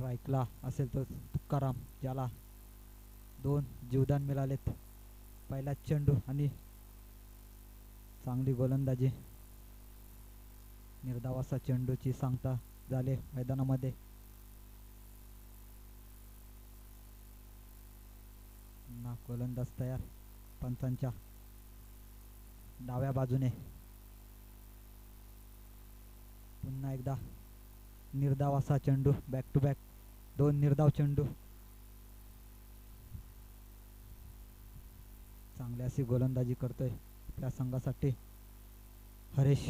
स्ट्राईकला असेल तो तुकाराम, ज्याला 2 जीवदान मिळालेत. पहिला चेंडू आणि चांगली गोलंदाजी. निर्धाव असा चेंडूची सांगता झाले मैदानामध्ये. पुन्हा गोलंदाज तयार पंचांच्या डाव्या बाजूने. पुन्हा एकदा निर्धाव असा चेंडू. बॅक टू बॅक 2 निर्धाव चेंडू. चांगली अशी गोलंदाजी करतोय आपल्या संघासाठी हरेश.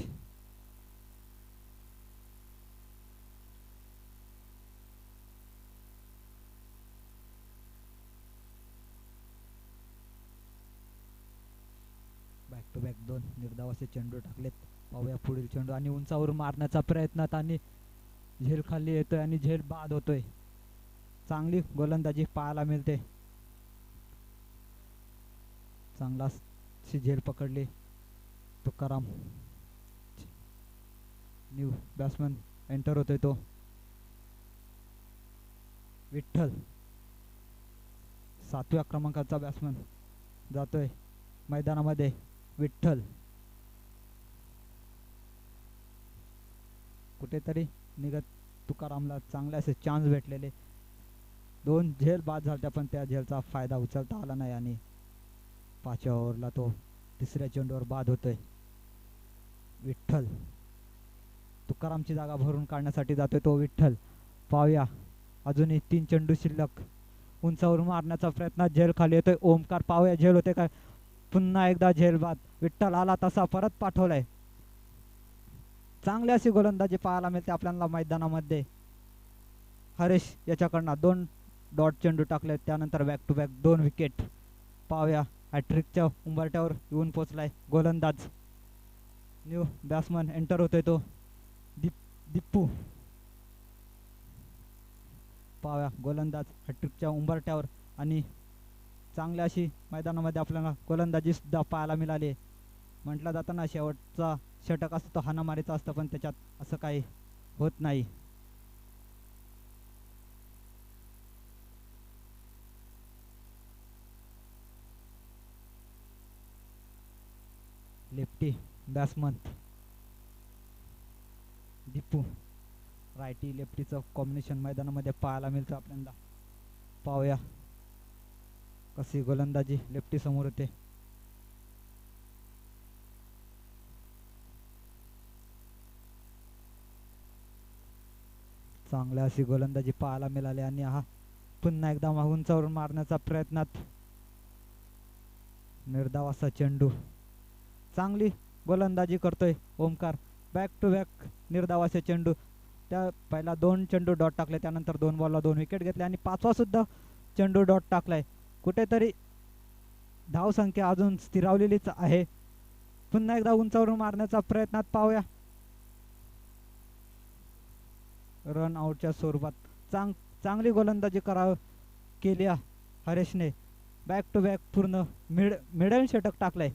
बॅक टू बॅक 2 निर्धाव असे चेंडू टाकलेत. पाहूया पुढील चेंडू आणि उंचावरून मारण्याचा प्रयत्नात आणि झेल खाली येतोय आणि झेल बाद होतोय. चांगली गोलंदाजी पाहायला मिळते. चांगला झेल पकडली तुकाराम. न्यू बॅट्समन एंटर होतोय तो विठ्ठल. 7व्या क्रमांकाचा बॅट्समन जातोय मैदानामध्ये विठ्ठल. कुठेतरी निघत तुकारामला चांगले असे चान्स भेटलेले. 2 झेल बाद झाल्या पण त्या झेलचा फायदा उचलता आला नाही आणि 5व्या ओव्हरला तो तिसऱ्या चेंडूवर बाद होतोय विठ्ठल. तुकारामची जागा भरून काढण्यासाठी जातोय तो विठ्ठल. पाहूया अजूनही 3 चेंडू शिल्लक. उंचावरून मारण्याचा प्रयत्न, झेल खाली येतोय ओमकार. पाहूया झेल होते काय. पुन्हा एकदा झेल बाद. विठ्ठल आला तसा परत पाठवलाय. चांगली अशी गोलंदाजी पाहायला मिळते आपल्याला मैदानामध्ये. हरेश याच्याकडनं 2 डॉट चेंडू टाकले. त्यानंतर बॅक टू बॅक 2 विकेट. पाहूया हॅट्रिकच्या उंबरठ्यावर येऊन पोचलाय गोलंदाज. न्यू बॅट्समन एंटर होतोय तो दिप्पू. पाहूया गोलंदाज हॅट्रिकच्या उंबरठ्यावर आणि चांगली अशी मैदानामध्ये आपल्याला गोलंदाजी सुद्धा पाहायला मिळाली. म्हटलं जातं ना शेवटचा षटक असतो तो हाणामारीचा असतं पण त्याच्यात असं काही होत नाही. Lefty batsman Deepu. रायटी लेफ्टीचं कॉम्बिनेशन मैदानामध्ये पाहायला मिळतं आपल्याला. पाहूया कशी गोलंदाजी लेफ्टी समोर होते. चांगल्या अशी गोलंदाजी पाहायला मिळाली आणि हा पुन्हा एकदा उंचावरून मारण्याचा प्रयत्नात निर्धाव असा चेंडू. चांगली गोलंदाजी करतोय ओमकार. बॅक टू बॅक निर्धाव असे चेंडू. त्या पहिला 2 चेंडू डॉट टाकले, त्यानंतर 2 बॉलला 2 विकेट घेतले आणि 5वा सुद्धा चेंडू डॉट टाकलाय. कुठेतरी धावसंख्या अजून स्थिरावलेलीच आहे. पुन्हा एकदा उंचावरून मारण्याचा प्रयत्नात. पाहूया रन आउटच्या स्वरूपात चांगली गोलंदाजी केली हरेशने. बॅक टू बॅक पूर्ण मिडल षटक टाकलंय.